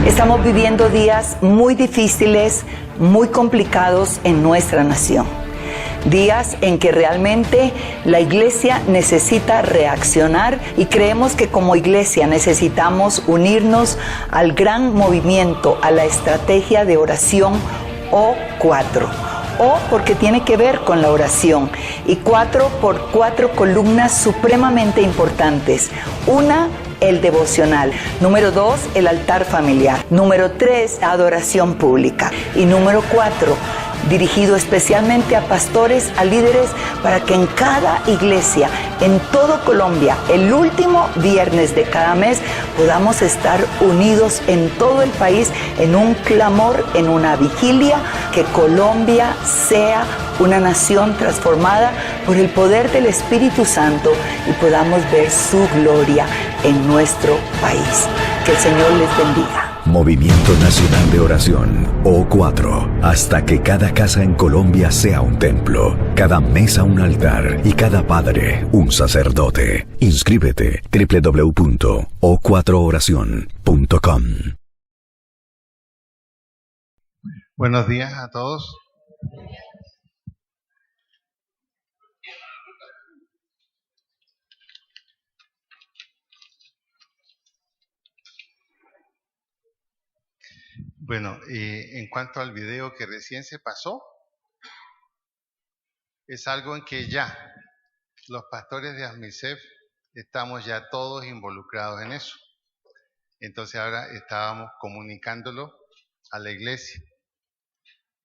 Estamos viviendo días muy difíciles, muy complicados en nuestra nación. Días en que realmente la iglesia necesita reaccionar y creemos que como iglesia necesitamos unirnos al gran movimiento, a la estrategia de oración O4. O porque tiene que ver con la oración y 4 por 4 columnas supremamente importantes. Una, el devocional. Número 2, el altar familiar. Número 3, adoración pública. Y número 4, dirigido especialmente a pastores, a líderes, para que en cada iglesia, en todo Colombia, el último viernes de cada mes, podamos estar unidos en todo el país en un clamor, en una vigilia, que Colombia sea una nación transformada por el poder del Espíritu Santo y podamos ver su gloria en nuestro país. Que el Señor les bendiga. Movimiento Nacional de Oración, O4, hasta que cada casa en Colombia sea un templo, cada mesa un altar y cada padre un sacerdote. Inscríbete www.o4oracion.com. Buenos días a todos. Bueno, en cuanto al video que recién se pasó, es algo en que ya los pastores de ASMISEF estamos ya todos involucrados en eso. Entonces ahora estábamos comunicándolo a la iglesia.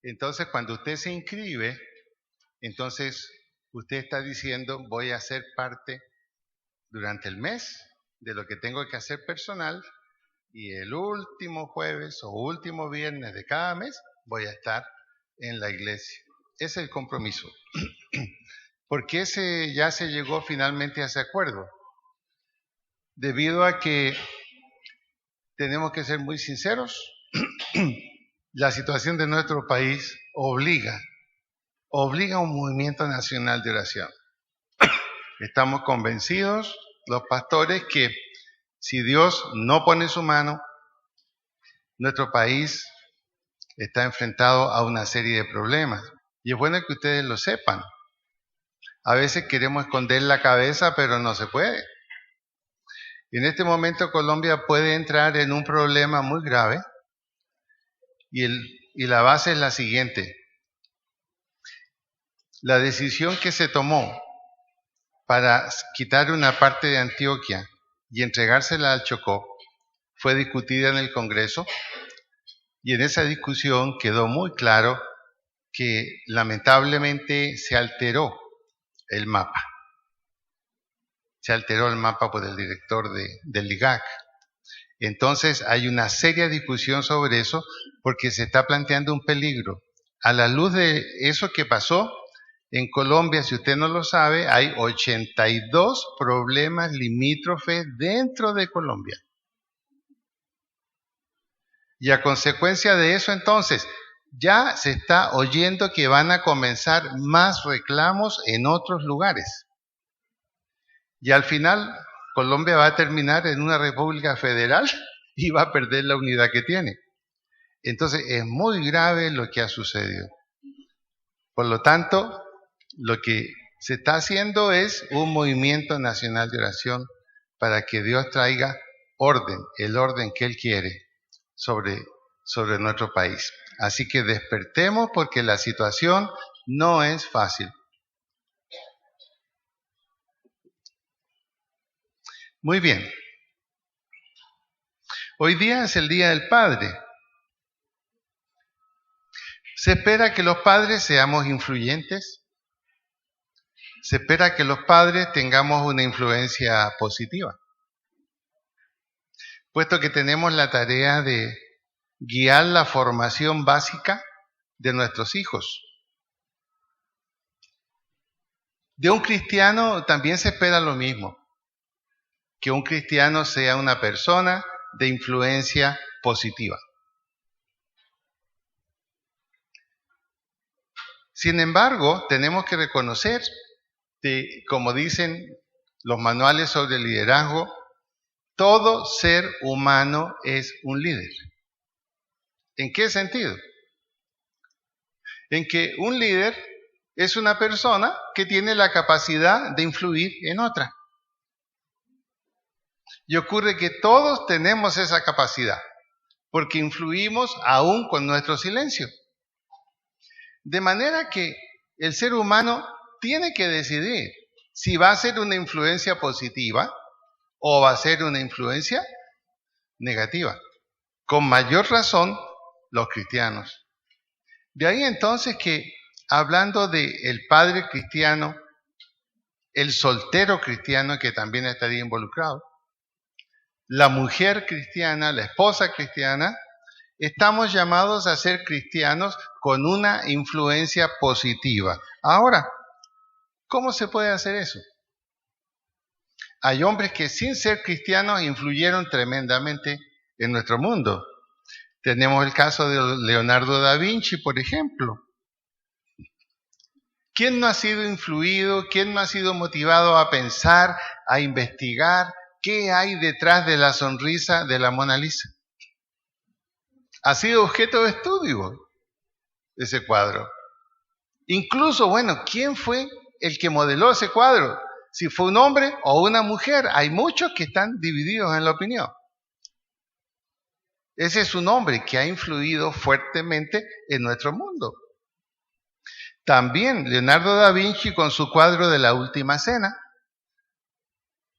Entonces cuando usted se inscribe, entonces usted está diciendo voy a ser parte durante el mes de lo que tengo que hacer personal. Y el último jueves o último viernes de cada mes voy a estar en la iglesia. Ese es el compromiso. ¿Por qué ya se llegó finalmente a ese acuerdo? Debido a que tenemos que ser muy sinceros, la situación de nuestro país obliga a un movimiento nacional de oración. Estamos convencidos, los pastores, que si Dios no pone su mano, nuestro país está enfrentado a una serie de problemas. Y es bueno que ustedes lo sepan. A veces queremos esconder la cabeza, pero no se puede. En este momento Colombia puede entrar en un problema muy grave y la base es la siguiente. La decisión que se tomó para quitar una parte de Antioquia y entregársela al Chocó fue discutida en el Congreso y en esa discusión quedó muy claro que lamentablemente se alteró el mapa. Se alteró el mapa por el director del IGAC. Entonces hay una seria discusión sobre eso porque se está planteando un peligro. A la luz de eso que pasó en Colombia, si usted no lo sabe, hay 82 problemas limítrofes dentro de Colombia. Y a consecuencia de eso, entonces, ya se está oyendo que van a comenzar más reclamos en otros lugares. Y al final, Colombia va a terminar en una república federal y va a perder la unidad que tiene. Entonces, es muy grave lo que ha sucedido. Por lo tanto, lo que se está haciendo es un movimiento nacional de oración para que Dios traiga orden, el orden que Él quiere sobre nuestro país. Así que despertemos porque la situación no es fácil. Muy bien. Hoy día es el Día del Padre. Se espera que los padres seamos influyentes. Se espera que los padres tengamos una influencia positiva, puesto que tenemos la tarea de guiar la formación básica de nuestros hijos. De un cristiano también se espera lo mismo, que un cristiano sea una persona de influencia positiva. Sin embargo, tenemos que reconocer que, como dicen los manuales sobre liderazgo, todo ser humano es un líder. ¿En qué sentido? En que un líder es una persona que tiene la capacidad de influir en otra. Y ocurre que todos tenemos esa capacidad, porque influimos aún con nuestro silencio. De manera que el ser humano tiene que decidir si va a ser una influencia positiva o va a ser una influencia negativa. Con mayor razón, los cristianos. De ahí entonces que, hablando del padre cristiano, el soltero cristiano que también estaría involucrado, la mujer cristiana, la esposa cristiana, estamos llamados a ser cristianos con una influencia positiva. Ahora, ¿cómo se puede hacer eso? Hay hombres que sin ser cristianos influyeron tremendamente en nuestro mundo. Tenemos el caso de Leonardo da Vinci, por ejemplo. ¿Quién no ha sido influido? ¿Quién no ha sido motivado a pensar, a investigar qué hay detrás de la sonrisa de la Mona Lisa? Ha sido objeto de estudio ese cuadro. Incluso, bueno, ¿quién fue el que modeló ese cuadro? Si fue un hombre o una mujer. Hay muchos que están divididos en la opinión. Ese es un hombre que ha influido fuertemente en nuestro mundo. También Leonardo da Vinci con su cuadro de la Última Cena,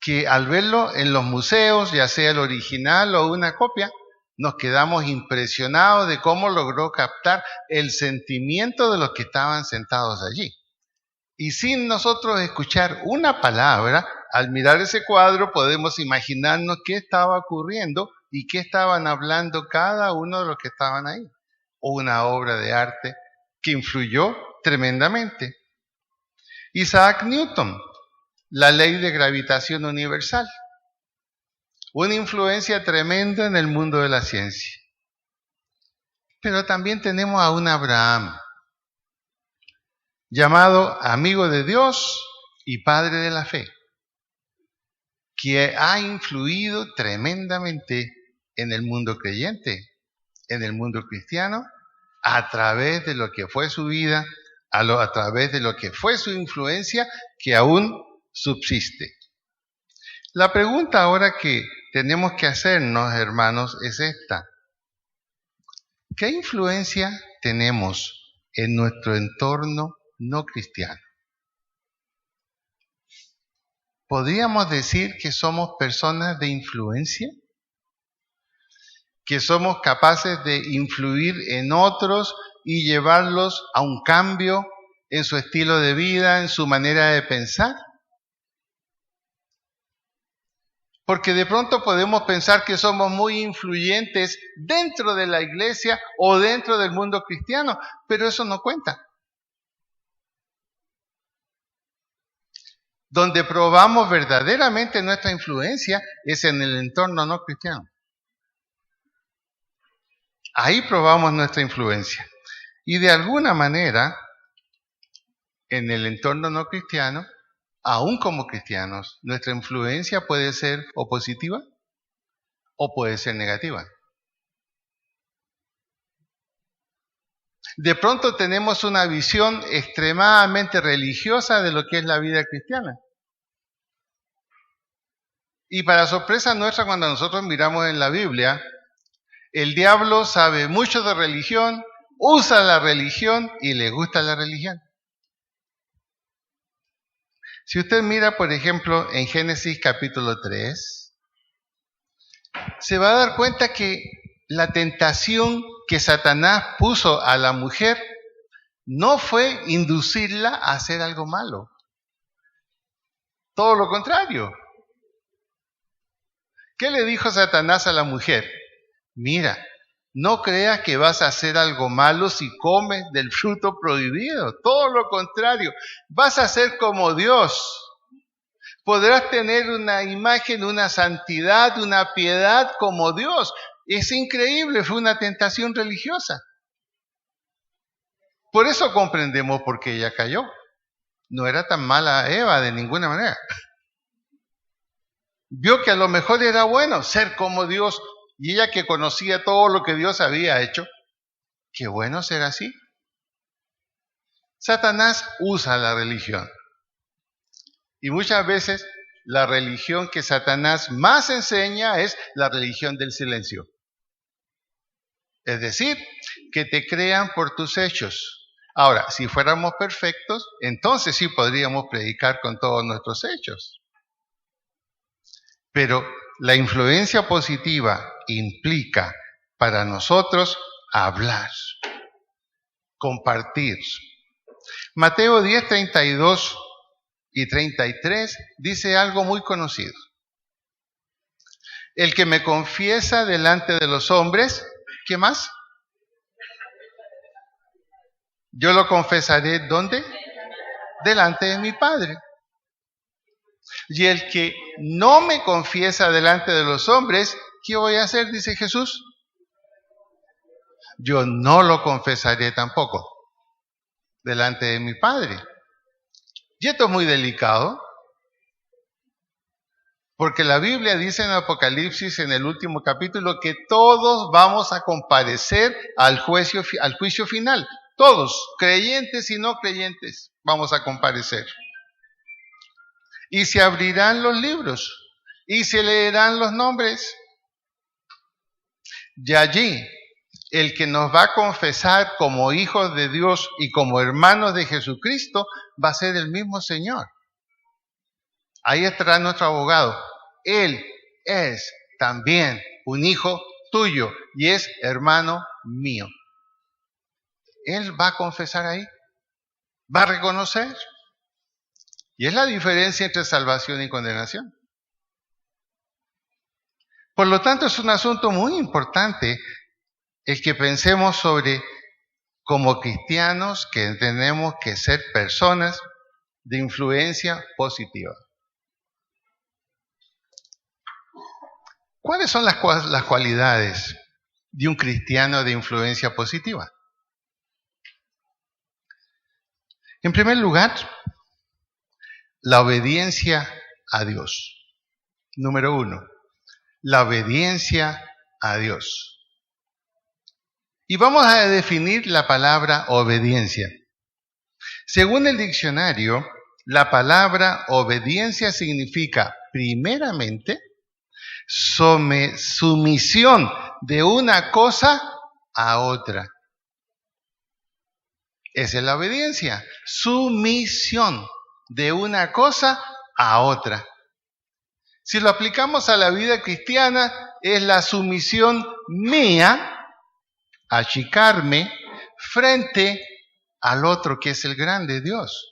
que al verlo en los museos, ya sea el original o una copia, nos quedamos impresionados de cómo logró captar el sentimiento de los que estaban sentados allí. Y sin nosotros escuchar una palabra, al mirar ese cuadro podemos imaginarnos qué estaba ocurriendo y qué estaban hablando cada uno de los que estaban ahí. Una obra de arte que influyó tremendamente. Isaac Newton, la ley de gravitación universal. Una influencia tremenda en el mundo de la ciencia. Pero también tenemos a un Abraham, llamado amigo de Dios y padre de la fe, que ha influido tremendamente en el mundo creyente, en el mundo cristiano, a través de lo que fue su vida, a través de lo que fue su influencia, que aún subsiste. La pregunta ahora que tenemos que hacernos, hermanos, es esta. ¿Qué influencia tenemos en nuestro entorno no cristiano? ¿Podríamos decir que somos personas de influencia? ¿Que somos capaces de influir en otros y llevarlos a un cambio en su estilo de vida, en su manera de pensar? Porque de pronto podemos pensar que somos muy influyentes dentro de la iglesia o dentro del mundo cristiano, pero eso no cuenta. Donde probamos verdaderamente nuestra influencia es en el entorno no cristiano. Ahí probamos nuestra influencia. Y de alguna manera, en el entorno no cristiano, aún como cristianos, nuestra influencia puede ser o positiva o puede ser negativa. De pronto tenemos una visión extremadamente religiosa de lo que es la vida cristiana. Y para sorpresa nuestra, cuando nosotros miramos en la Biblia, el diablo sabe mucho de religión, usa la religión y le gusta la religión. Si usted mira, por ejemplo, en Génesis capítulo 3, se va a dar cuenta que la tentación que Satanás puso a la mujer no fue inducirla a hacer algo malo. Todo lo contrario. ¿Qué le dijo Satanás a la mujer? Mira, no creas que vas a hacer algo malo si comes del fruto prohibido. Todo lo contrario, vas a ser como Dios. Podrás tener una imagen, una santidad, una piedad como Dios. Es increíble, fue una tentación religiosa. Por eso comprendemos por qué ella cayó. No era tan mala Eva de ninguna manera. Vio que a lo mejor era bueno ser como Dios. Y ella, que conocía todo lo que Dios había hecho, qué bueno ser así. Satanás usa la religión. Y muchas veces la religión que Satanás más enseña es la religión del silencio. Es decir, que te crean por tus hechos. Ahora, si fuéramos perfectos, entonces sí podríamos predicar con todos nuestros hechos. Pero la influencia positiva implica para nosotros hablar, compartir. Mateo 10, 32 y 33 dice algo muy conocido. El que me confiesa delante de los hombres, ¿qué más? Yo lo confesaré, ¿dónde? Delante de mi Padre. Y el que no me confiesa delante de los hombres, ¿qué voy a hacer? Dice Jesús. Yo no lo confesaré tampoco delante de mi Padre. Y esto es muy delicado, porque la Biblia dice en Apocalipsis, en el último capítulo, que todos vamos a comparecer al juicio final. Todos, creyentes y no creyentes, vamos a comparecer. Y se abrirán los libros y se leerán los nombres. Y allí, el que nos va a confesar como hijos de Dios y como hermanos de Jesucristo va a ser el mismo Señor. Ahí estará nuestro abogado. Él es también un hijo tuyo y es hermano mío. Él va a confesar ahí, va a reconocer. Y es la diferencia entre salvación y condenación. Por lo tanto, es un asunto muy importante el que pensemos sobre, como cristianos, que tenemos que ser personas de influencia positiva. ¿Cuáles son las cualidades de un cristiano de influencia positiva? En primer lugar, la obediencia a Dios. Número 1, la obediencia a Dios. Y vamos a definir la palabra obediencia. Según el diccionario, la palabra obediencia significa, primeramente, sumisión de una cosa a otra. Esa es la obediencia, sumisión de una cosa a otra. Si lo aplicamos a la vida cristiana, es la sumisión mía, achicarme frente al otro que es el grande Dios.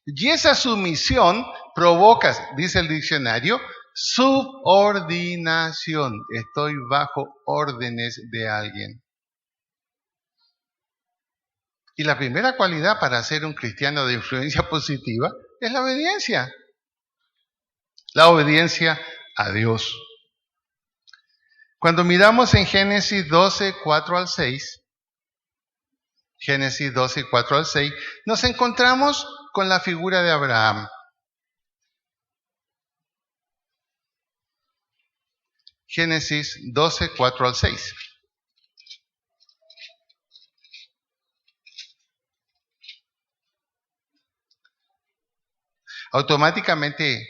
Y esa sumisión provoca, dice el diccionario, subordinación. Estoy bajo órdenes de alguien. Y la primera cualidad para ser un cristiano de influencia positiva es la obediencia. La obediencia a Dios. Cuando miramos en Génesis 12, 4 al 6, Génesis 12, 4 al 6, nos encontramos con la figura de Abraham. Génesis 12, 4 al 6. Automáticamente,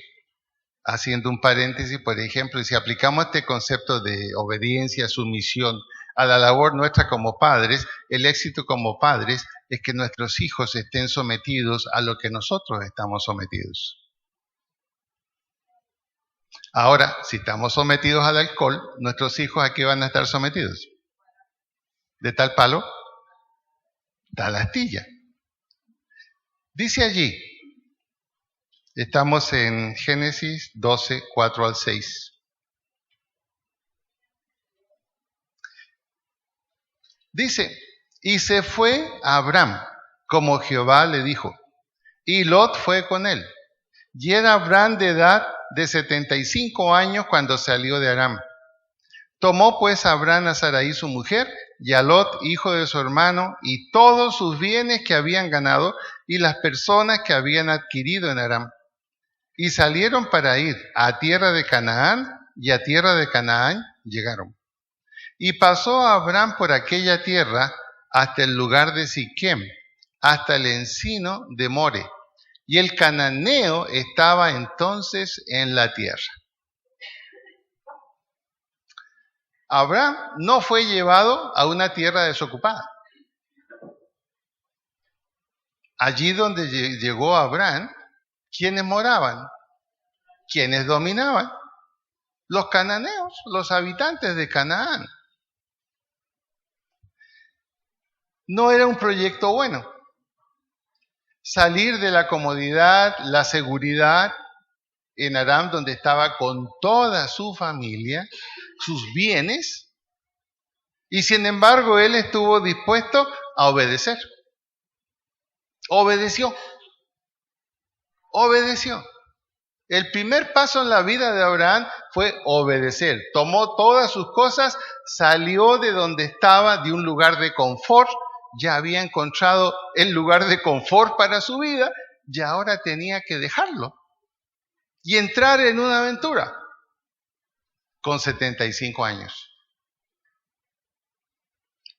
haciendo un paréntesis, por ejemplo, si aplicamos este concepto de obediencia, sumisión a la labor nuestra como padres, el éxito como padres es que nuestros hijos estén sometidos a lo que nosotros estamos sometidos. Ahora, si estamos sometidos al alcohol, nuestros hijos ¿a qué van a estar sometidos? De tal palo, tal astilla. Dice allí, estamos en Génesis 12, 4 al 6. Dice, y se fue a Abraham, como Jehová le dijo, y Lot fue con él. Y era Abraham de edad de 75 años cuando salió de Aram. Tomó pues Abraham a Sarai su mujer, y a Lot, hijo de su hermano, y todos sus bienes que habían ganado, y las personas que habían adquirido en Aram. Y salieron para ir a tierra de Canaán, y a tierra de Canaán llegaron. Y pasó Abraham por aquella tierra hasta el lugar de Siquem, hasta el encino de More. Y el cananeo estaba entonces en la tierra. Abraham no fue llevado a una tierra desocupada. Allí donde llegó Abraham, ¿quiénes moraban? ¿Quiénes dominaban? Los cananeos, los habitantes de Canaán. No era un proyecto bueno. Salir de la comodidad, la seguridad en Aram, donde estaba con toda su familia, sus bienes, y sin embargo él estuvo dispuesto a obedecer. Obedeció. El primer paso en la vida de Abraham fue obedecer. Tomó todas sus cosas, salió de donde estaba, de un lugar de confort. Ya había encontrado el lugar de confort para su vida y ahora tenía que dejarlo y entrar en una aventura con 75 años.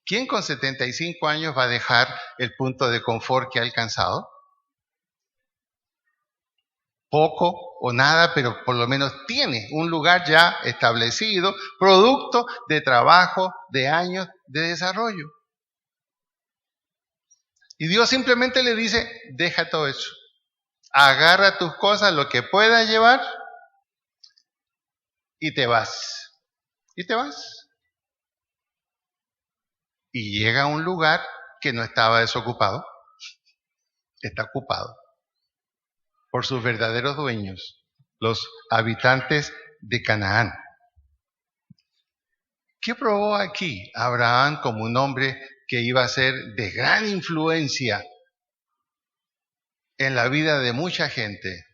¿Quién con 75 años va a dejar el punto de confort que ha alcanzado? Poco o nada, pero por lo menos tiene un lugar ya establecido, producto de trabajo, de años de desarrollo. Y Dios simplemente le dice, deja todo eso. Agarra tus cosas, lo que puedas llevar, y te vas. Y te vas. Y llega a un lugar que no estaba desocupado. Está ocupado por sus verdaderos dueños, los habitantes de Canaán. ¿Qué probó aquí Abraham como un hombre que iba a ser de gran influencia en la vida de mucha gente?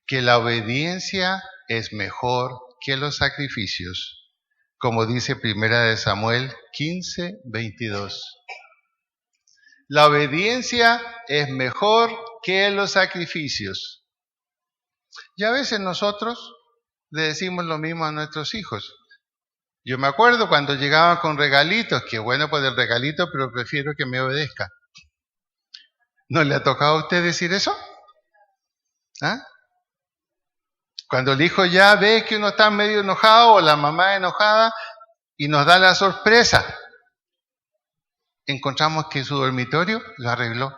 Que la obediencia es mejor que los sacrificios, como dice 1 Samuel 15:22. La obediencia es mejor que los sacrificios. Y a veces nosotros le decimos lo mismo a nuestros hijos. Yo me acuerdo cuando llegaban con regalitos, que bueno por el regalito, pero prefiero que me obedezca. ¿No le ha tocado a usted decir eso? ¿Ah? Cuando el hijo ya ve que uno está medio enojado o la mamá enojada y nos da la sorpresa, encontramos que su dormitorio lo arregló.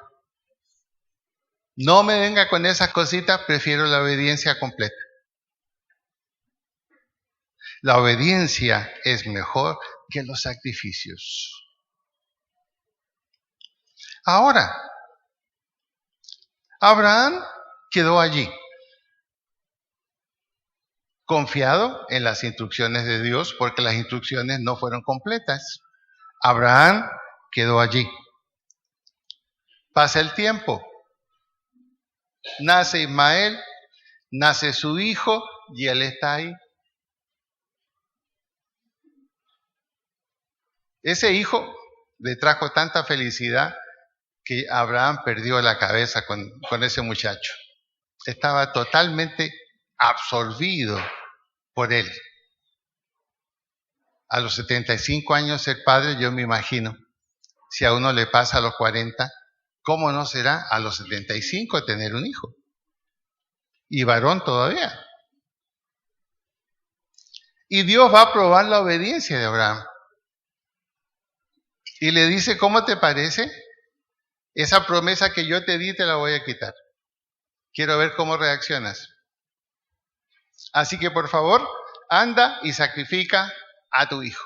No me venga con esas cositas, prefiero la obediencia completa. La obediencia es mejor que los sacrificios. Ahora, Abraham quedó allí, confiado en las instrucciones de Dios, porque las instrucciones no fueron completas. Abraham quedó allí. Pasa el tiempo. Nace Ismael, nace su hijo y él está ahí. Ese hijo le trajo tanta felicidad que Abraham perdió la cabeza con ese muchacho. Estaba totalmente absorbido por él. A los 75 años ser padre, yo me imagino, si a uno le pasa a los 40, ¿cómo no será a los 75 tener un hijo? Y varón todavía. Y Dios va a probar la obediencia de Abraham. Y le dice, ¿cómo te parece? Esa promesa que yo te di te la voy a quitar. Quiero ver cómo reaccionas. Así que por favor, anda y sacrifica a tu hijo.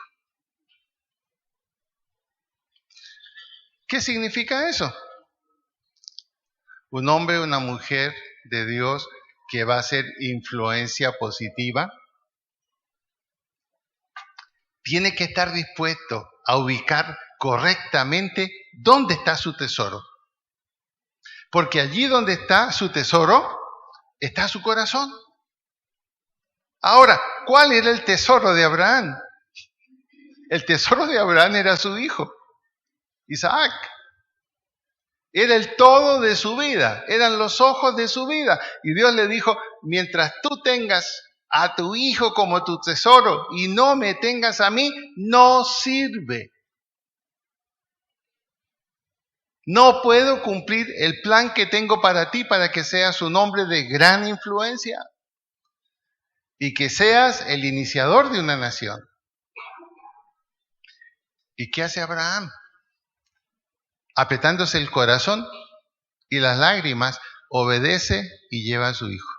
¿Qué significa eso? Un hombre o una mujer de Dios que va a ser influencia positiva tiene que estar dispuesto a ubicar correctamente dónde está su tesoro. Porque allí donde está su tesoro, está su corazón. Ahora, ¿cuál era el tesoro de Abraham? El tesoro de Abraham era su hijo, Isaac. Era el todo de su vida, eran los ojos de su vida. Y Dios le dijo, mientras tú tengas a tu hijo como tu tesoro y no me tengas a mí, no sirve. No puedo cumplir el plan que tengo para ti para que seas un hombre de gran influencia y que seas el iniciador de una nación. ¿Y qué hace Abraham? Apretándose el corazón y las lágrimas, obedece y lleva a su hijo.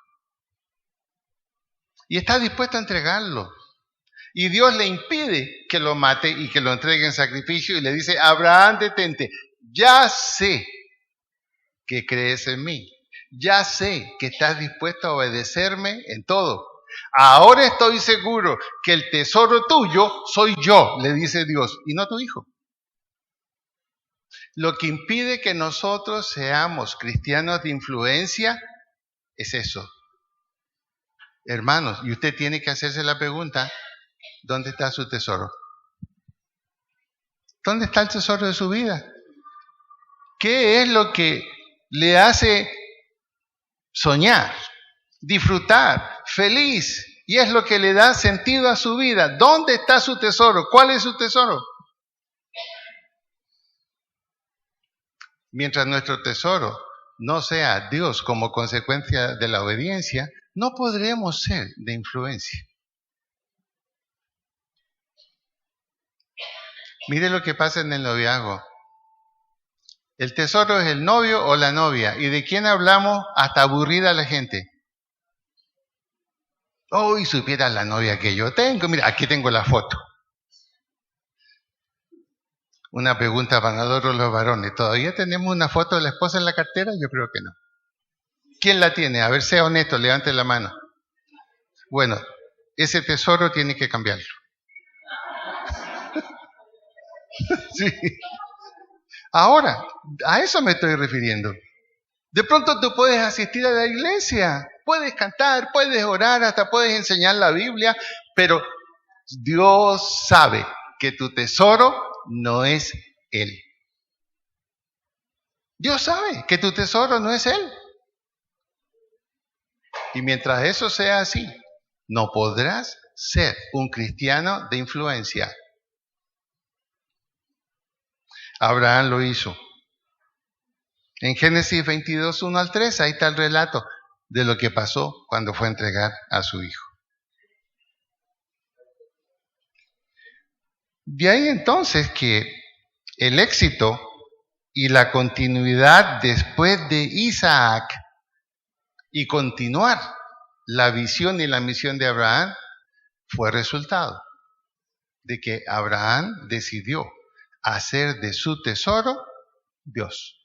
Y está dispuesto a entregarlo. Y Dios le impide que lo mate y que lo entregue en sacrificio y le dice, Abraham, detente, ya sé que crees en mí. Ya sé que estás dispuesto a obedecerme en todo. Ahora estoy seguro que el tesoro tuyo soy yo, le dice Dios, y no tu hijo. Lo que impide que nosotros seamos cristianos de influencia es eso. Hermanos, y usted tiene que hacerse la pregunta, ¿dónde está su tesoro? ¿Dónde está el tesoro de su vida? ¿Qué es lo que le hace soñar, disfrutar, feliz? Y es lo que le da sentido a su vida. ¿Dónde está su tesoro? ¿Cuál es su tesoro? Mientras nuestro tesoro no sea Dios como consecuencia de la obediencia, no podremos ser de influencia. Mire lo que pasa en el noviazgo. El tesoro es el novio o la novia. ¿Y de quién hablamos hasta aburrida a la gente? Hoy supiera la novia que yo tengo. Mira, aquí tengo la foto. Una pregunta para nosotros los varones. ¿Todavía tenemos una foto de la esposa en la cartera? Yo creo que no. ¿Quién la tiene? A ver, sea honesto, levante la mano. Bueno, ese tesoro tiene que cambiarlo. Sí. Ahora, a eso me estoy refiriendo. De pronto tú puedes asistir a la iglesia, puedes cantar, puedes orar, hasta puedes enseñar la Biblia, pero Dios sabe que tu tesoro no es Él. Dios sabe que tu tesoro no es Él. Y mientras eso sea así, no podrás ser un cristiano de influencia. Abraham lo hizo. En Génesis 22, 1 al 3, ahí está el relato de lo que pasó cuando fue a entregar a su hijo. De ahí entonces que el éxito y la continuidad después de Isaac y continuar la visión y la misión de Abraham fue resultado de que Abraham decidió hacer de su tesoro Dios.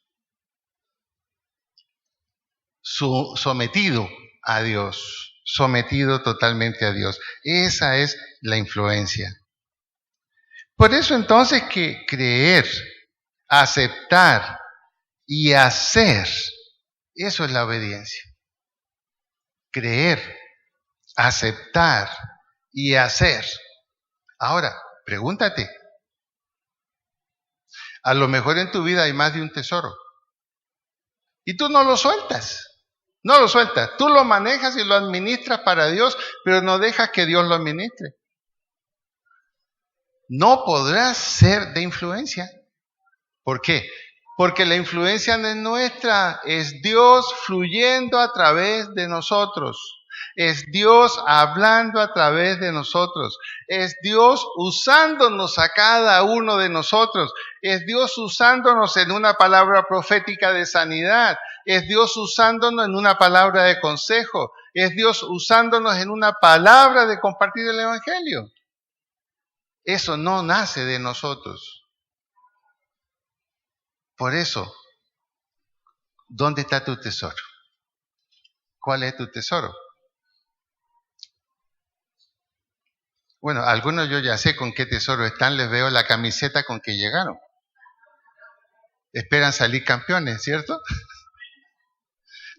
Sometido a Dios, sometido totalmente a Dios. Esa es la influencia. Por eso entonces que creer, aceptar y hacer, eso es la obediencia. Creer, aceptar y hacer. Ahora, pregúntate. A lo mejor en tu vida hay más de un tesoro. Y tú no lo sueltas. No lo sueltas. Tú lo manejas y lo administras para Dios, pero no dejas que Dios lo administre. No podrás ser de influencia. ¿Por qué? Porque la influencia no es nuestra, es Dios fluyendo a través de nosotros. Es Dios hablando a través de nosotros. Es Dios usándonos a cada uno de nosotros. Es Dios usándonos en una palabra profética de sanidad. Es Dios usándonos en una palabra de consejo. Es Dios usándonos en una palabra de compartir el Evangelio. Eso no nace de nosotros. Por eso, ¿dónde está tu tesoro? ¿Cuál es tu tesoro? Bueno, algunos yo ya sé con qué tesoro están, les veo la camiseta con que llegaron. Esperan salir campeones, ¿cierto?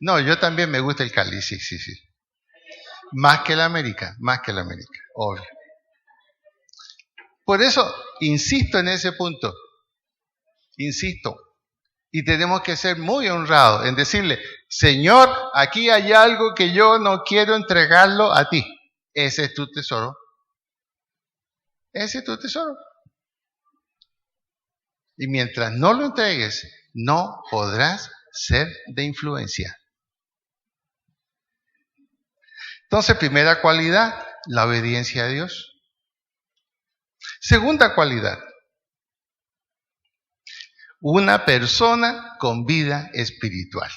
No, yo también me gusta el Cali, sí. Más que la América, obvio. Por eso, insisto en ese punto, insisto. Y tenemos que ser muy honrados en decirle, Señor, aquí hay algo que yo no quiero entregarlo a ti. ese es tu tesoro. Ese es tu tesoro. Y mientras no lo entregues, no podrás ser de influencia. Entonces, primera cualidad, la obediencia a Dios. Segunda cualidad, una persona con vida espiritual.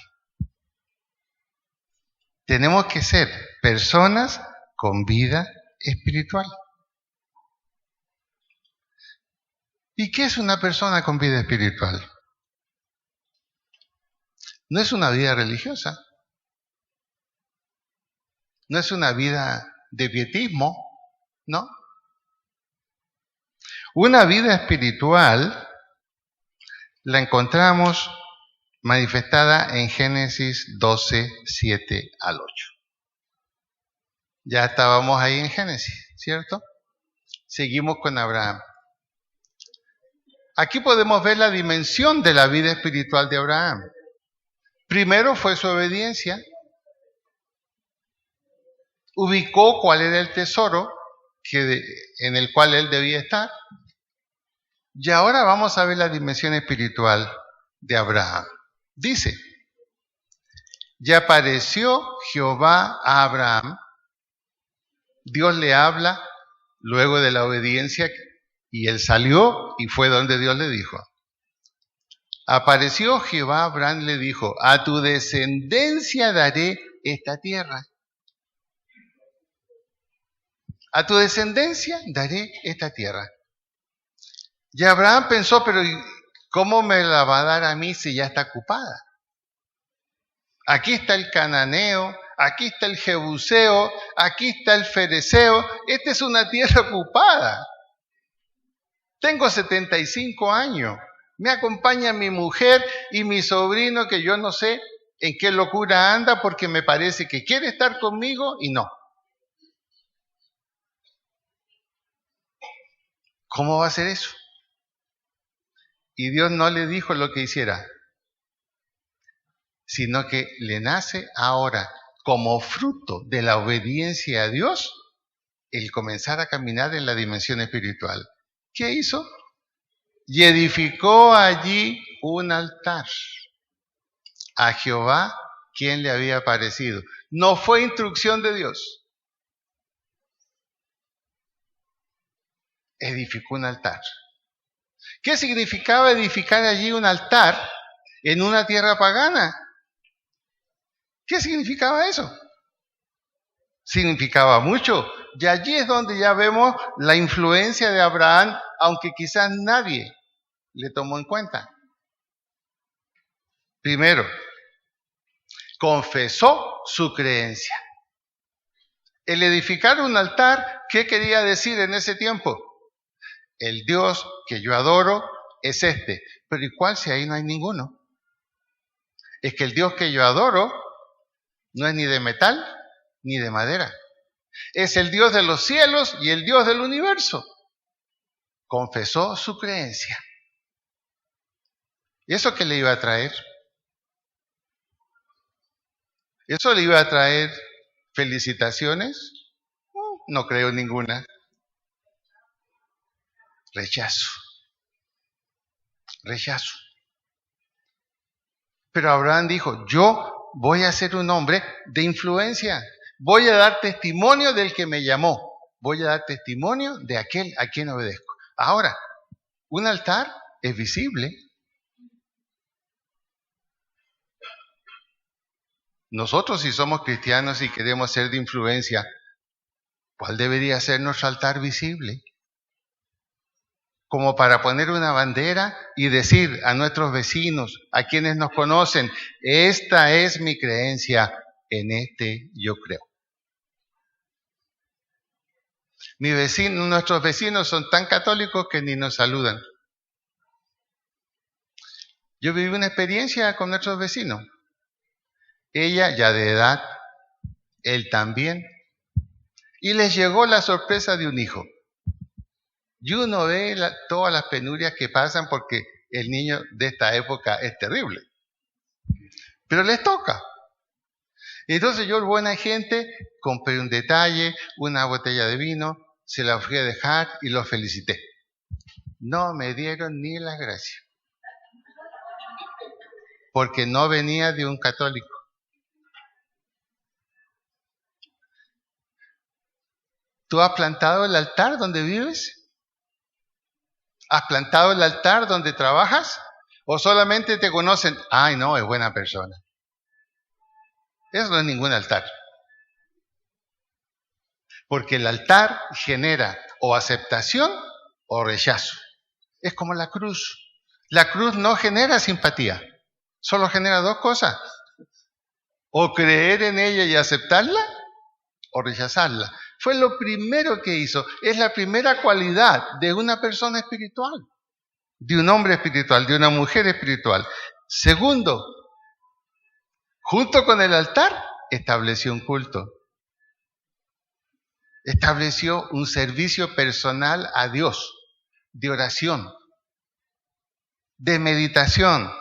Tenemos que ser personas con vida espiritual. ¿Y qué es una persona con vida espiritual? No es una vida religiosa. No es una vida de pietismo, ¿no? Una vida espiritual la encontramos manifestada en Génesis 12, 7 al 8. Ya estábamos ahí en Génesis, ¿cierto? Seguimos con Abraham. Aquí podemos ver la dimensión de la vida espiritual de Abraham. Primero fue su obediencia. Ubicó cuál era el tesoro en el cual él debía estar. Y ahora vamos a ver la dimensión espiritual de Abraham. Dice, y apareció Jehová a Abraham. Dios le habla luego de la obediencia y él salió y fue donde Dios le dijo. Apareció Jehová a Abraham y le dijo, a tu descendencia daré esta tierra. A tu descendencia daré esta tierra. Y Abraham pensó, pero ¿cómo me la va a dar a mí si ya está ocupada? Aquí está el cananeo, aquí está el jebuseo, aquí está el fereceo. Esta es una tierra ocupada. Tengo 75 años. Me acompaña mi mujer y mi sobrino que yo no sé en qué locura anda porque me parece que quiere estar conmigo y no. ¿Cómo va a ser eso? Y Dios no le dijo lo que hiciera, sino que le nace ahora, como fruto de la obediencia a Dios, el comenzar a caminar en la dimensión espiritual. ¿Qué hizo? Y edificó allí un altar a Jehová, quien le había aparecido. No fue instrucción de Dios. Edificó un altar. ¿Qué significaba edificar allí un altar en una tierra pagana? ¿Qué significaba eso? Significaba mucho. Y allí es donde ya vemos la influencia de Abraham, aunque quizás nadie le tomó en cuenta. Primero, confesó su creencia. El edificar un altar, ¿qué quería decir en ese tiempo? El Dios que yo adoro es este. Pero ¿y cuál si ahí no hay ninguno? Es que el Dios que yo adoro no es ni de metal ni de madera. Es el Dios de los cielos y el Dios del universo. Confesó su creencia. ¿Y eso qué le iba a traer? ¿Eso le iba a traer felicitaciones? No creo ninguna. Rechazo. Rechazo. Pero Abraham dijo, yo voy a ser un hombre de influencia. Voy a dar testimonio del que me llamó. Voy a dar testimonio de aquel a quien obedezco. Ahora, un altar es visible. Nosotros, si somos cristianos y queremos ser de influencia, ¿cuál debería ser nuestro altar visible? Como para poner una bandera y decir a nuestros vecinos, a quienes nos conocen, esta es mi creencia, en este yo creo. Nuestros vecinos son tan católicos que ni nos saludan. Yo viví una experiencia con nuestros vecinos. Ella ya de edad, él también. Y les llegó la sorpresa de un hijo. Y uno ve todas las penurias que pasan porque el niño de esta época es terrible. Pero les toca. Entonces yo, buena gente, compré un detalle, una botella de vino, se la fui a dejar y lo felicité. No me dieron ni las gracias, porque no venía de un católico. ¿Tú has plantado el altar donde vives? ¿Has plantado el altar donde trabajas? ¿O solamente te conocen? Ay, no, es buena persona. Eso no es ningún altar. Porque el altar genera o aceptación o rechazo. Es como la cruz. La cruz no genera simpatía. Solo genera dos cosas. O creer en ella y aceptarla, o rechazarla. Fue lo primero que hizo. Es la primera cualidad de una persona espiritual, de un hombre espiritual, de una mujer espiritual. Segundo, junto con el altar, estableció un culto. Estableció un servicio personal a Dios, de oración, de meditación,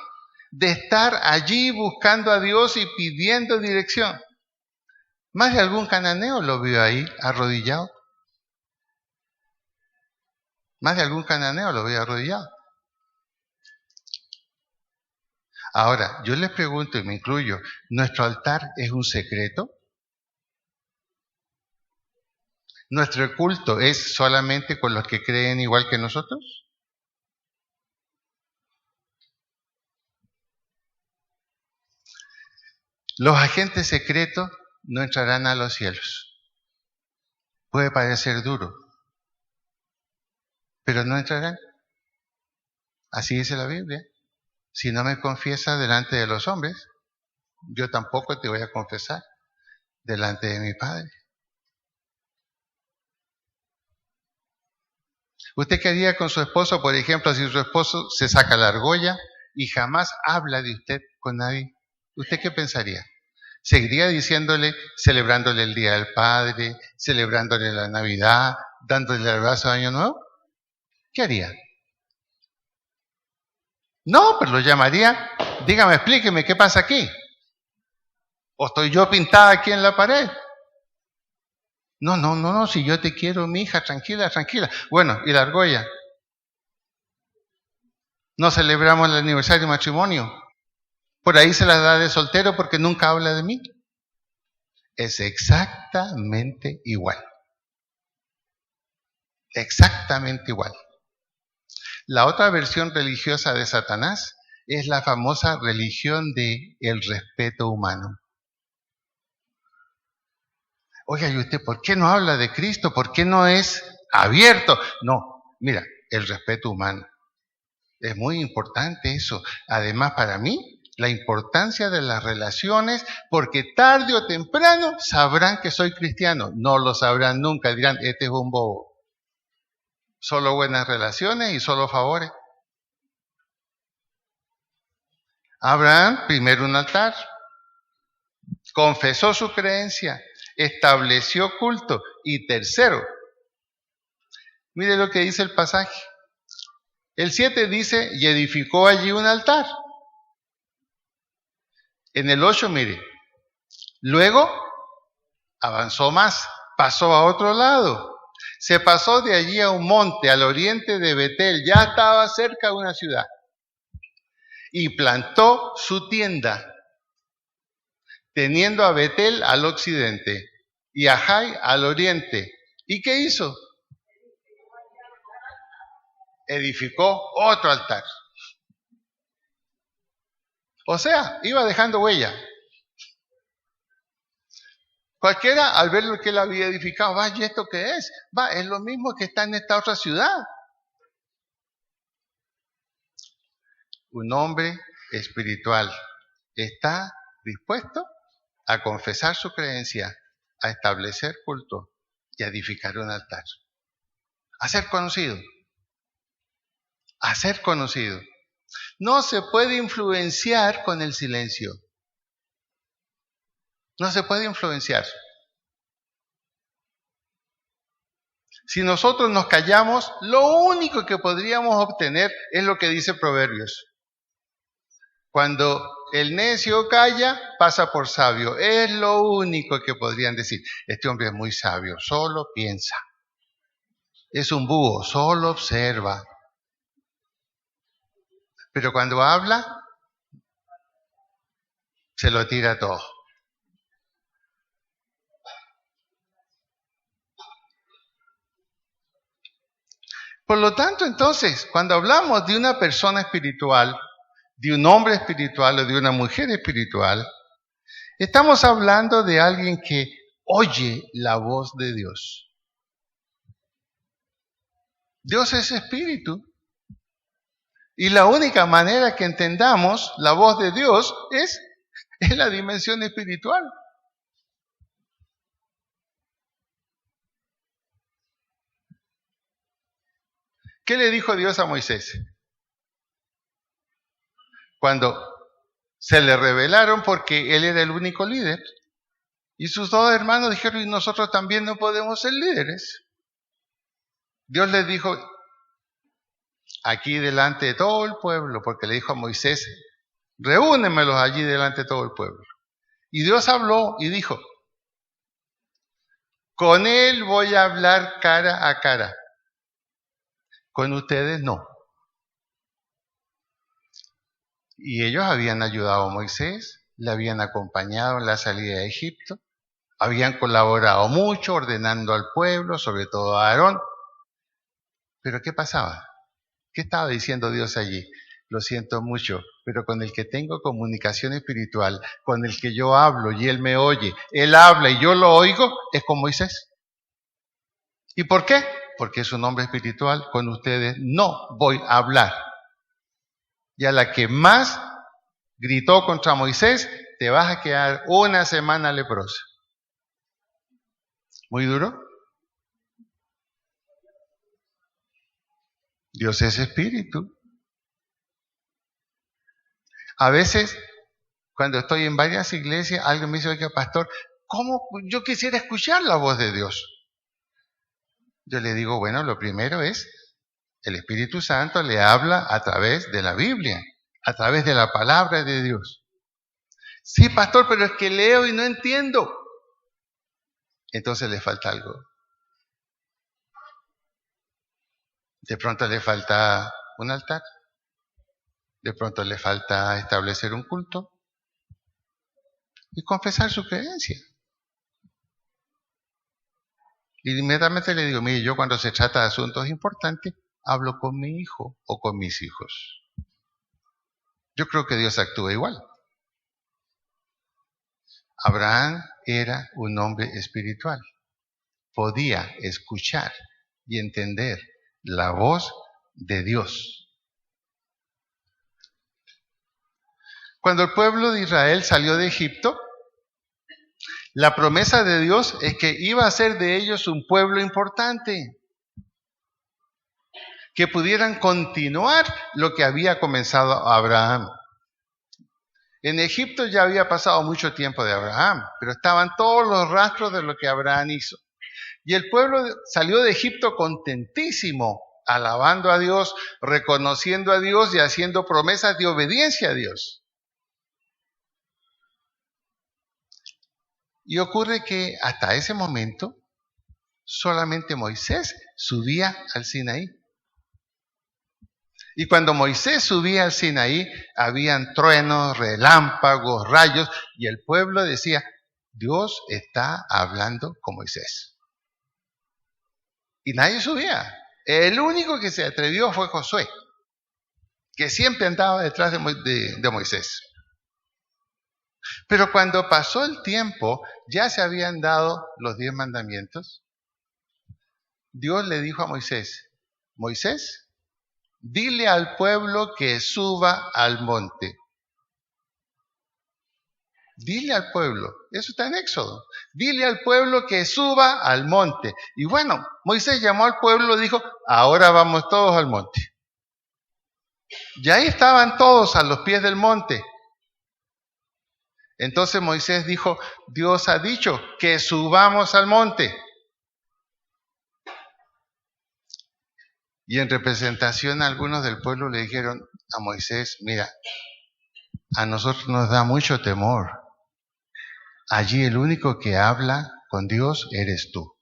de estar allí buscando a Dios y pidiendo dirección. Más de algún cananeo lo vio ahí, arrodillado. Más de algún cananeo lo vio arrodillado. Ahora, yo les pregunto y me incluyo, ¿nuestro altar es un secreto? ¿Nuestro culto es solamente con los que creen igual que nosotros? Los agentes secretos no entrarán a los cielos. Puede parecer duro, pero no entrarán. Así dice la Biblia. Si no me confiesas delante de los hombres, yo tampoco te voy a confesar delante de mi Padre. ¿Usted qué haría con su esposo, por ejemplo, si su esposo se saca la argolla y jamás habla de usted con nadie? ¿Usted qué pensaría? ¿Seguiría diciéndole, celebrándole el Día del Padre, celebrándole la Navidad, dándole el abrazo de Año Nuevo? ¿Qué haría? No, pero lo llamaría, dígame, explíqueme, ¿qué pasa aquí? ¿O estoy yo pintada aquí en la pared? No, si yo te quiero, mi hija, tranquila. Bueno, ¿y la argolla? ¿No celebramos el aniversario de matrimonio? Por ahí se la da de soltero porque nunca habla de mí. Es exactamente igual. Exactamente igual. La otra versión religiosa de Satanás es la famosa religión del respeto humano. Oiga, ¿y usted por qué no habla de Cristo? ¿Por qué no es abierto? No, mira, el respeto humano. Es muy importante eso. Además, para mí, la importancia de las relaciones, porque tarde o temprano sabrán que soy cristiano. No lo sabrán nunca, dirán, este es un bobo. Solo buenas relaciones y solo favores. Abraham, primero un altar, confesó su creencia, estableció culto y tercero, mire lo que dice el pasaje. El 7 dice, y edificó allí un altar. En el 8, mire, luego avanzó más, pasó a otro lado. Se pasó de allí a un monte al oriente de Betel, ya estaba cerca de una ciudad. Y plantó su tienda, teniendo a Betel al occidente y a Jai al oriente. ¿Y qué hizo? Edificó otro altar. O sea, iba dejando huella. Cualquiera, al ver lo que él había edificado, va, ¿y esto qué es? Va, es lo mismo que está en esta otra ciudad. Un hombre espiritual está dispuesto a confesar su creencia, a establecer culto y a edificar un altar. A ser conocido. A ser conocido. No se puede influenciar con el silencio. No se puede influenciar. Si nosotros nos callamos, lo único que podríamos obtener es lo que dice Proverbios. Cuando el necio calla, pasa por sabio. Es lo único que podrían decir. Este hombre es muy sabio, solo piensa. Es un búho, solo observa. Pero cuando habla, se lo tira todo. Por lo tanto, entonces, cuando hablamos de una persona espiritual, de un hombre espiritual o de una mujer espiritual, estamos hablando de alguien que oye la voz de Dios. Dios es espíritu. Y la única manera que entendamos la voz de Dios es en la dimensión espiritual. ¿Qué le dijo Dios a Moisés? Cuando se le rebelaron porque él era el único líder. Y sus dos hermanos dijeron, y nosotros también no podemos ser líderes. Dios les dijo, aquí delante de todo el pueblo, porque le dijo a Moisés, reúnemelos allí delante de todo el pueblo. Y Dios habló y dijo, con él voy a hablar cara a cara. Con ustedes no. Y ellos habían ayudado a Moisés, le habían acompañado en la salida de Egipto, habían colaborado mucho ordenando al pueblo, sobre todo a Aarón. Pero ¿qué pasaba? ¿Qué estaba diciendo Dios allí? Lo siento mucho, pero con el que tengo comunicación espiritual, con el que yo hablo y él me oye, él habla y yo lo oigo, es con Moisés. ¿Y por qué? Porque es un hombre espiritual, con ustedes no voy a hablar. Y a la que más gritó contra Moisés, te vas a quedar una semana leprosa. ¿Muy duro? Dios es espíritu. A veces, cuando estoy en varias iglesias, alguien me dice, oiga, pastor, ¿cómo yo quisiera escuchar la voz de Dios? Yo le digo, bueno, lo primero es, el Espíritu Santo le habla a través de la Biblia, a través de la palabra de Dios. Sí, pastor, pero es que leo y no entiendo. Entonces le falta algo. De pronto le falta un altar. De pronto le falta establecer un culto y confesar su creencia. Y inmediatamente le digo, mire, yo cuando se trata de asuntos importantes, hablo con mi hijo o con mis hijos. Yo creo que Dios actúa igual. Abraham era un hombre espiritual. Podía escuchar y entender la voz de Dios. Cuando el pueblo de Israel salió de Egipto, la promesa de Dios es que iba a ser de ellos un pueblo importante, que pudieran continuar lo que había comenzado Abraham. En Egipto ya había pasado mucho tiempo de Abraham, pero estaban todos los rastros de lo que Abraham hizo. Y el pueblo salió de Egipto contentísimo, alabando a Dios, reconociendo a Dios y haciendo promesas de obediencia a Dios. Y ocurre que hasta ese momento solamente Moisés subía al Sinaí. Y cuando Moisés subía al Sinaí, habían truenos, relámpagos, rayos, y el pueblo decía, Dios está hablando con Moisés. Y nadie subía. El único que se atrevió fue Josué, que siempre andaba detrás de Moisés. Pero cuando pasó el tiempo, ya se habían dado los 10 mandamientos. Dios le dijo a Moisés, Moisés, dile al pueblo que suba al monte. Dile al pueblo, eso está en Éxodo, dile al pueblo que suba al monte. Y bueno, Moisés llamó al pueblo y dijo, ahora vamos todos al monte. Y ahí estaban todos a los pies del monte. Entonces Moisés dijo, Dios ha dicho que subamos al monte. Y en representación algunos del pueblo le dijeron a Moisés, mira, a nosotros nos da mucho temor. Allí el único que habla con Dios eres tú.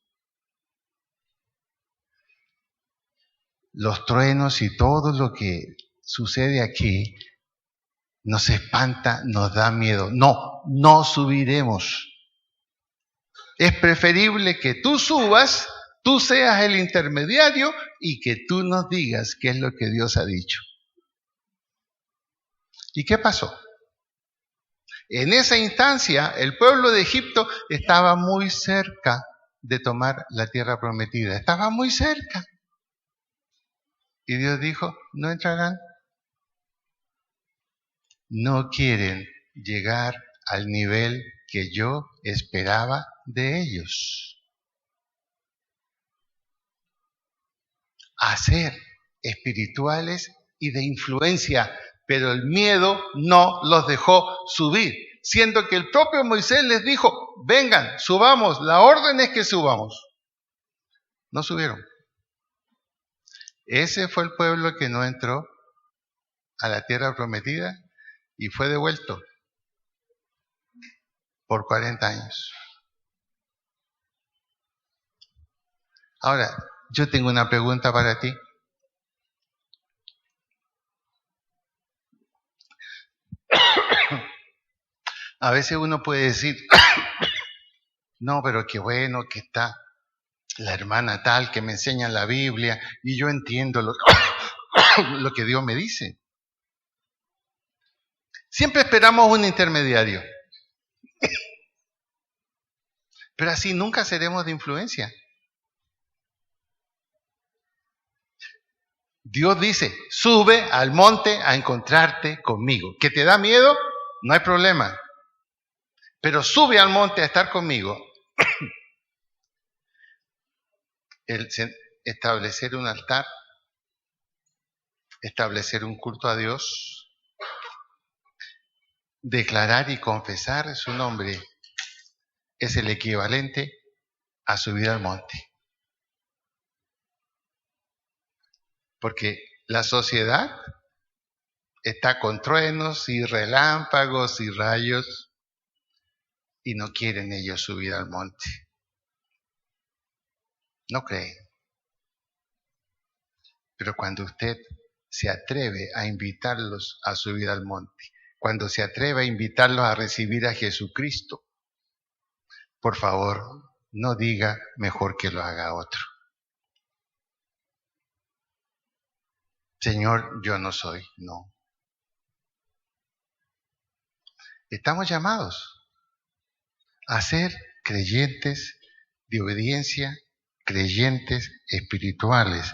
Los truenos y todo lo que sucede aquí nos espanta, nos da miedo. No subiremos. Es preferible que tú subas, tú seas el intermediario y que tú nos digas qué es lo que Dios ha dicho. ¿Y qué pasó? En esa instancia, el pueblo de Egipto estaba muy cerca de tomar la tierra prometida. Estaba muy cerca. Y Dios dijo, no entrarán. No quieren llegar al nivel que yo esperaba de ellos. A ser espirituales y de influencia, pero el miedo no los dejó subir, siendo que el propio Moisés les dijo, vengan, subamos, la orden es que subamos. No subieron. Ese fue el pueblo que no entró a la tierra prometida y fue devuelto por 40 años. Ahora, yo tengo una pregunta para ti. A veces uno puede decir, no, pero qué bueno que está la hermana tal que me enseña la Biblia y yo entiendo lo que Dios me dice. Siempre esperamos un intermediario. Pero así nunca seremos de influencia. Dios dice, sube al monte a encontrarte conmigo. ¿Que te da miedo? No hay problema. Pero sube al monte a estar conmigo. Establecer un altar, establecer un culto a Dios, declarar y confesar su nombre es el equivalente a subir al monte. Porque la sociedad está con truenos y relámpagos y rayos y no quieren ellos subir al monte. No creen. Pero cuando usted se atreve a invitarlos a subir al monte, cuando se atreve a invitarlos a recibir a Jesucristo, por favor, no diga mejor que lo haga otro. Señor, yo no soy, no. Estamos llamados a ser creyentes de obediencia, creyentes espirituales,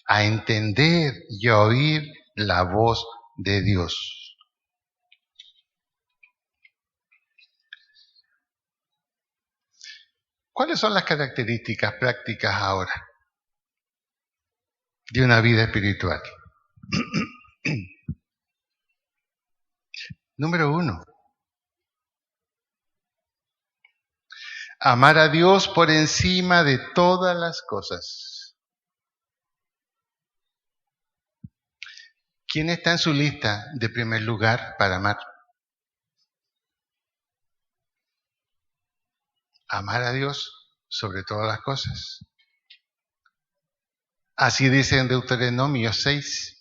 a entender y a oír la voz de Dios. ¿Cuáles son las características prácticas ahora de una vida espiritual? Número 1. Amar a Dios por encima de todas las cosas. ¿Quién está en su lista de primer lugar para amar? Amar a Dios sobre todas las cosas. Así dice en Deuteronomio 6.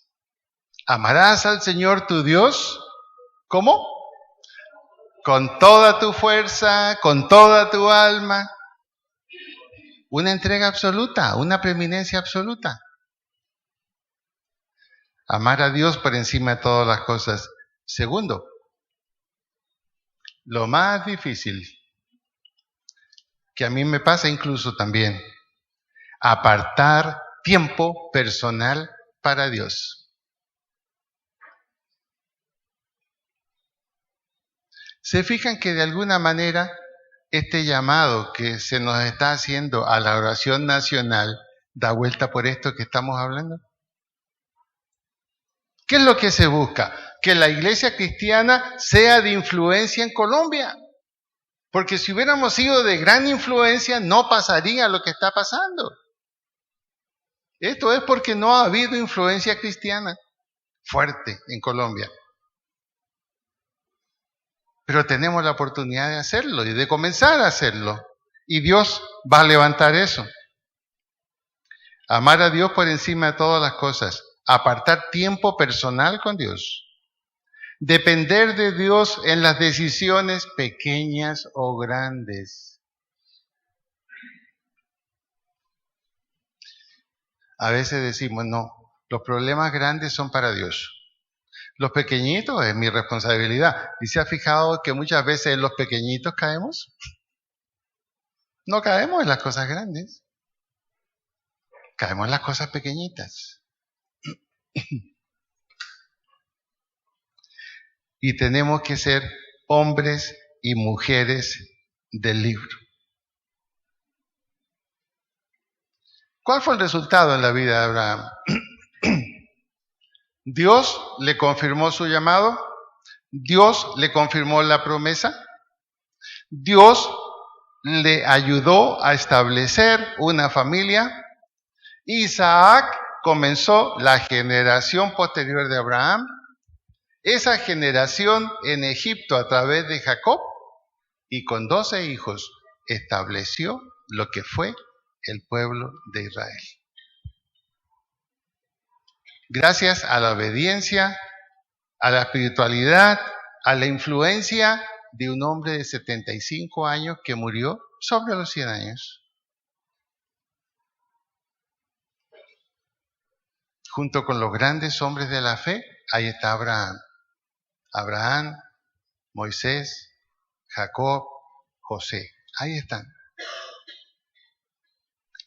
Amarás al Señor tu Dios, ¿cómo? Con toda tu fuerza, con toda tu alma. Una entrega absoluta, una preeminencia absoluta. Amar a Dios por encima de todas las cosas. Segundo, lo más difícil, que a mí me pasa incluso también, apartar tiempo personal para Dios. ¿Se fijan que de alguna manera este llamado que se nos está haciendo a la oración nacional da vuelta por esto que estamos hablando? ¿Qué es lo que se busca? Que la iglesia cristiana sea de influencia en Colombia. Porque si hubiéramos sido de gran influencia, no pasaría lo que está pasando. Esto es porque no ha habido influencia cristiana fuerte en Colombia. Pero tenemos la oportunidad de hacerlo y de comenzar a hacerlo. Y Dios va a levantar eso. Amar a Dios por encima de todas las cosas. Apartar tiempo personal con Dios. Depender de Dios en las decisiones pequeñas o grandes. A veces decimos, no, los problemas grandes son para Dios. Los pequeñitos es mi responsabilidad. ¿Y se ha fijado que muchas veces en los pequeñitos caemos? No caemos en las cosas grandes. Caemos en las cosas pequeñitas. Y tenemos que ser hombres y mujeres del libro. ¿Cuál fue el resultado en la vida de Abraham? Dios le confirmó su llamado, Dios le confirmó la promesa, Dios le ayudó a establecer una familia. Isaac comenzó la generación posterior de Abraham, esa generación en Egipto a través de Jacob, y con 12 hijos estableció lo que fue el pueblo de Israel. Gracias a la obediencia, a la espiritualidad, a la influencia de un hombre de 75 años que murió sobre los 100 años. Junto con los grandes hombres de la fe, ahí está Abraham. Abraham, Moisés, Jacob, José. Ahí están.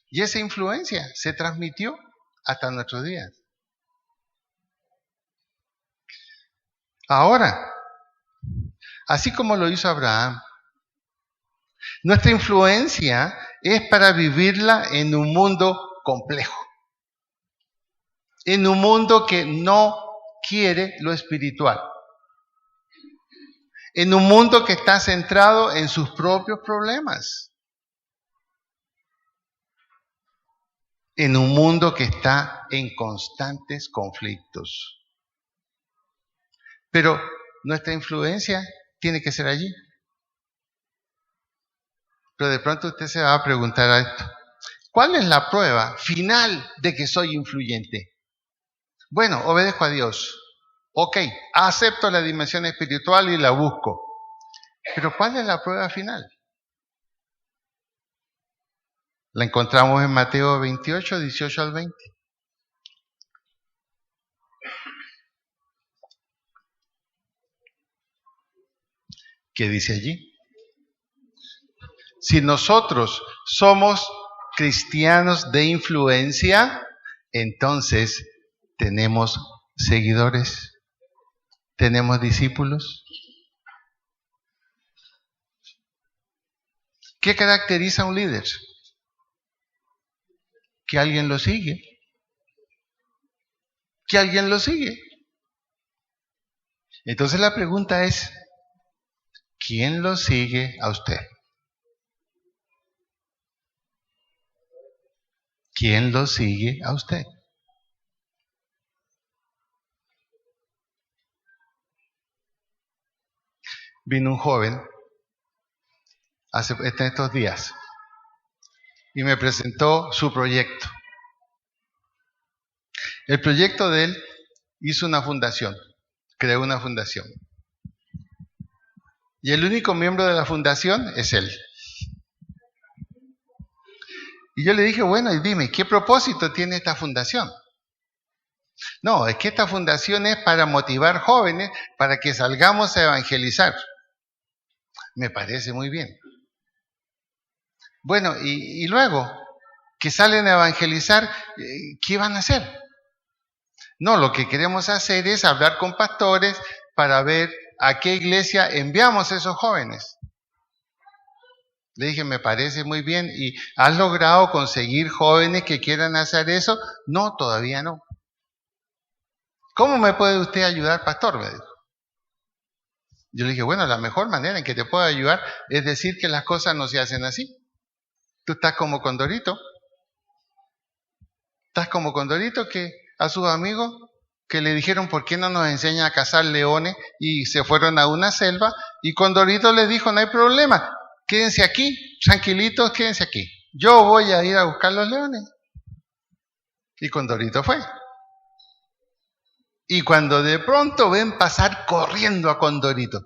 Y esa influencia se transmitió hasta nuestros días. Ahora, así como lo hizo Abraham, nuestra influencia es para vivirla en un mundo complejo, en un mundo que no quiere lo espiritual, en un mundo que está centrado en sus propios problemas, en un mundo que está en constantes conflictos. Pero nuestra influencia tiene que ser allí. Pero de pronto usted se va a preguntar a esto: ¿cuál es la prueba final de que soy influyente? Bueno, obedezco a Dios. Ok, acepto la dimensión espiritual y la busco. Pero ¿cuál es la prueba final? La encontramos en Mateo 28, 18 al 20. ¿Qué dice allí? Si nosotros somos cristianos de influencia, entonces tenemos seguidores, tenemos discípulos. ¿Qué caracteriza a un líder? Que alguien lo sigue. Que alguien lo sigue. Entonces la pregunta es: ¿quién lo sigue a usted? ¿Quién lo sigue a usted? Vino un joven en estos días y me presentó su proyecto. El proyecto de él: hizo una fundación, creó una fundación. Y el único miembro de la fundación es él. Y yo le dije, bueno, y dime, ¿qué propósito tiene esta fundación? No, es que esta fundación es para motivar jóvenes para que salgamos a evangelizar. Me parece muy bien. Bueno, y luego que salen a evangelizar, ¿qué van a hacer? No, lo que queremos hacer es hablar con pastores para ver a qué iglesia enviamos a esos jóvenes. Le dije, me parece muy bien. ¿Y has logrado conseguir jóvenes que quieran hacer eso? No, todavía no. ¿Cómo me puede usted ayudar, pastor? Me dijo. Yo le dije, bueno, la mejor manera en que te puedo ayudar es decir que las cosas no se hacen así. Tú estás como Condorito. Estás como Condorito, que a sus amigos que le dijeron, ¿por qué no nos enseña a cazar leones? Y se fueron a una selva Y Condorito les dijo, no hay problema, quédense aquí, tranquilitos, quédense aquí. Yo voy a ir a buscar los leones. Y Condorito fue. Y cuando de pronto ven pasar corriendo a Condorito,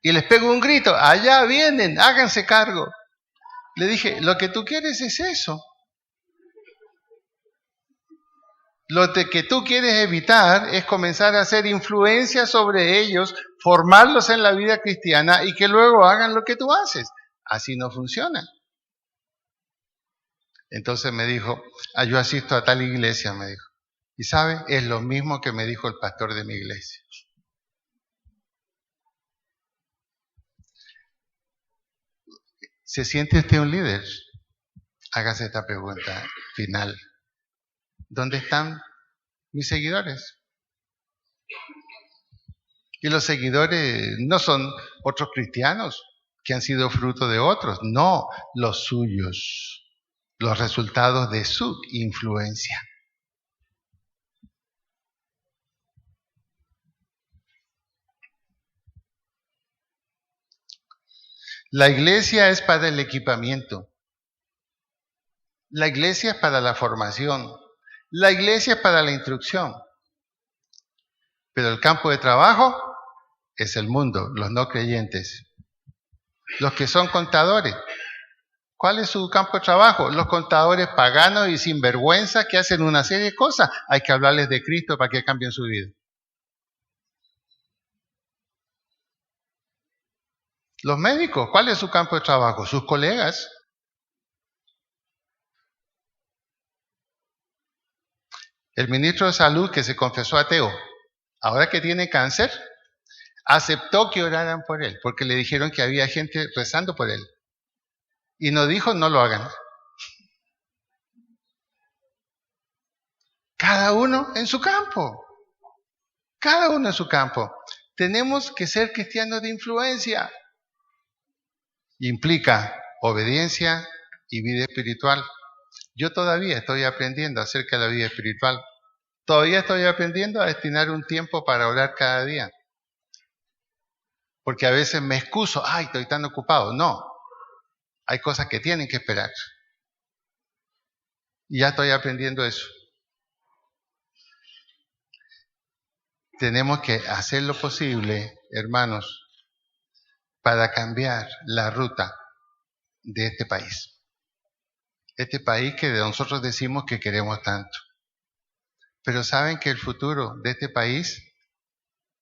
y les pego un grito, allá vienen, háganse cargo. Le dije, lo que tú quieres es eso. Lo que tú quieres evitar es comenzar a hacer influencia sobre ellos, formarlos en la vida cristiana y que luego hagan lo que tú haces. Así no funciona. Entonces me dijo, yo asisto a tal iglesia, me dijo. Y sabe, es lo mismo que me dijo el pastor de mi iglesia. ¿Se siente usted un líder? Hágase esta pregunta final. ¿Dónde están mis seguidores? Y los seguidores no son otros cristianos que han sido fruto de otros, no, los suyos, los resultados de su influencia. La iglesia es para el equipamiento. La iglesia es para la formación. La iglesia es para la instrucción. Pero el campo de trabajo es el mundo, los no creyentes. Los que son contadores. ¿Cuál es su campo de trabajo? Los contadores paganos y sinvergüenza que hacen una serie de cosas. Hay que hablarles de Cristo para que cambien su vida. Los médicos, ¿cuál es su campo de trabajo? Sus colegas. El ministro de Salud que se confesó ateo, ahora que tiene cáncer, aceptó que oraran por él, porque le dijeron que había gente rezando por él. Y no dijo, no lo hagan. Cada uno en su campo. Cada uno en su campo. Tenemos que ser cristianos de influencia. Implica obediencia y vida espiritual. Yo todavía estoy aprendiendo acerca de la vida espiritual. Todavía estoy aprendiendo a destinar un tiempo para orar cada día. Porque a veces me excuso, estoy tan ocupado. No, hay cosas que tienen que esperar. Y ya estoy aprendiendo eso. Tenemos que hacer lo posible, hermanos, para cambiar la ruta de este país. Este país que nosotros decimos que queremos tanto. Pero saben que el futuro de este país,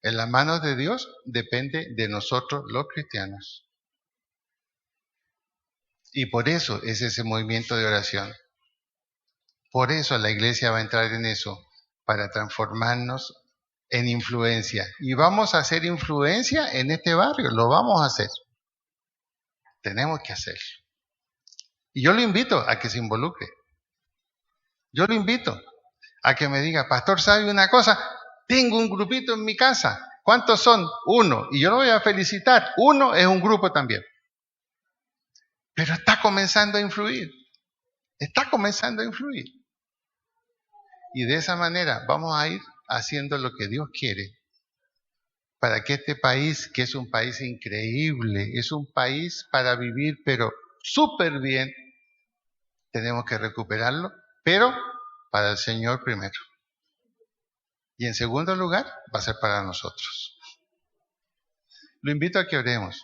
en las manos de Dios, depende de nosotros los cristianos. Y por eso es ese movimiento de oración. Por eso la iglesia va a entrar en eso, para transformarnos en influencia. Y vamos a hacer influencia en este barrio, lo vamos a hacer. Tenemos que hacerlo. Y yo lo invito a que se involucre. Yo lo invito a que me diga, pastor, ¿sabe una cosa? Tengo un grupito en mi casa. ¿Cuántos son? 1. Y yo lo voy a felicitar. 1 es un grupo también. Pero está comenzando a influir. Está comenzando a influir. Y de esa manera vamos a ir haciendo lo que Dios quiere. Para que este país, que es un país increíble, es un país para vivir, pero súper bien, tenemos que recuperarlo, pero para el Señor primero. Y en segundo lugar, va a ser para nosotros. Lo invito a que oremos.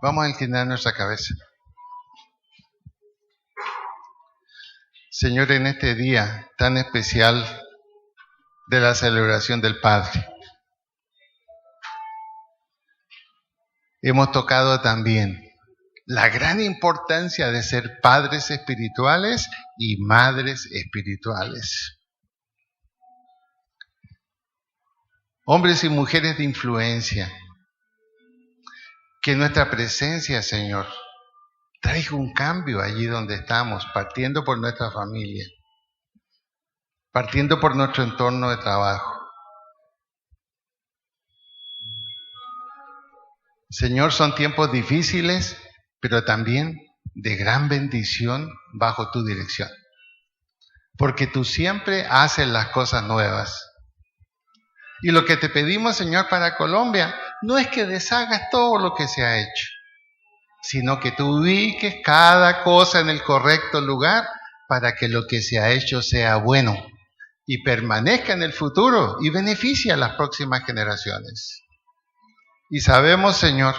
Vamos a inclinar nuestra cabeza. Señor, en este día tan especial de la celebración del Padre, hemos tocado también la gran importancia de ser padres espirituales y madres espirituales. Hombres y mujeres de influencia. Que nuestra presencia, Señor, traiga un cambio allí donde estamos, partiendo por nuestra familia, partiendo por nuestro entorno de trabajo. Señor, son tiempos difíciles, pero también de gran bendición bajo tu dirección. Porque tú siempre haces las cosas nuevas. Y lo que te pedimos, Señor, para Colombia, no es que deshagas todo lo que se ha hecho, sino que tú ubiques cada cosa en el correcto lugar para que lo que se ha hecho sea bueno y permanezca en el futuro y beneficie a las próximas generaciones. Y sabemos, Señor,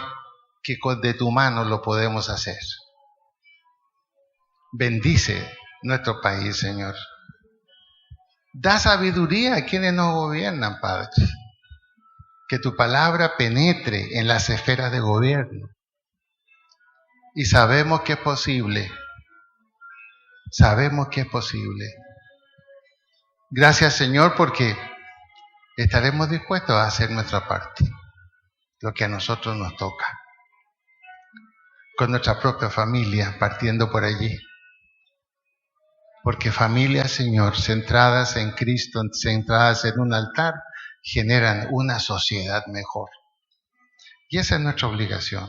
que de tu mano lo podemos hacer. Bendice nuestro país, Señor. Da sabiduría a quienes nos gobiernan, Padre. Que tu palabra penetre en las esferas de gobierno. Y sabemos que es posible. Sabemos que es posible. Gracias, Señor, porque estaremos dispuestos a hacer nuestra parte, lo que a nosotros nos toca, con nuestra propia familia, partiendo por allí. Porque familias, Señor, centradas en Cristo, centradas en un altar, generan una sociedad mejor. Y esa es nuestra obligación.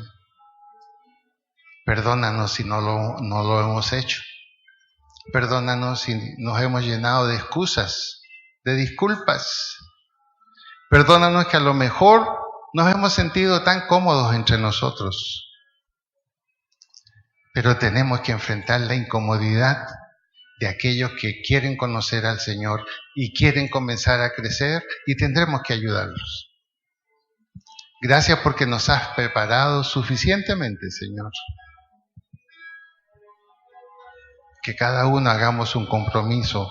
Perdónanos si no lo hemos hecho. Perdónanos si nos hemos llenado de excusas, de disculpas. Perdónanos que a lo mejor nos hemos sentido tan cómodos entre nosotros. Pero tenemos que enfrentar la incomodidad de aquellos que quieren conocer al Señor y quieren comenzar a crecer, y tendremos que ayudarlos. Gracias porque nos has preparado suficientemente, Señor. Que cada uno hagamos un compromiso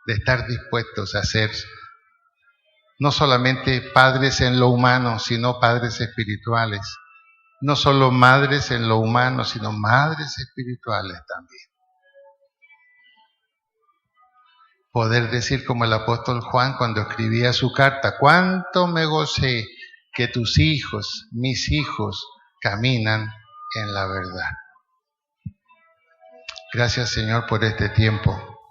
de estar dispuestos a ser no solamente padres en lo humano, sino padres espirituales. No solo madres en lo humano, sino madres espirituales también. Poder decir como el apóstol Juan cuando escribía su carta: cuánto me gocé que tus hijos, mis hijos, caminan en la verdad. Gracias, Señor, por este tiempo.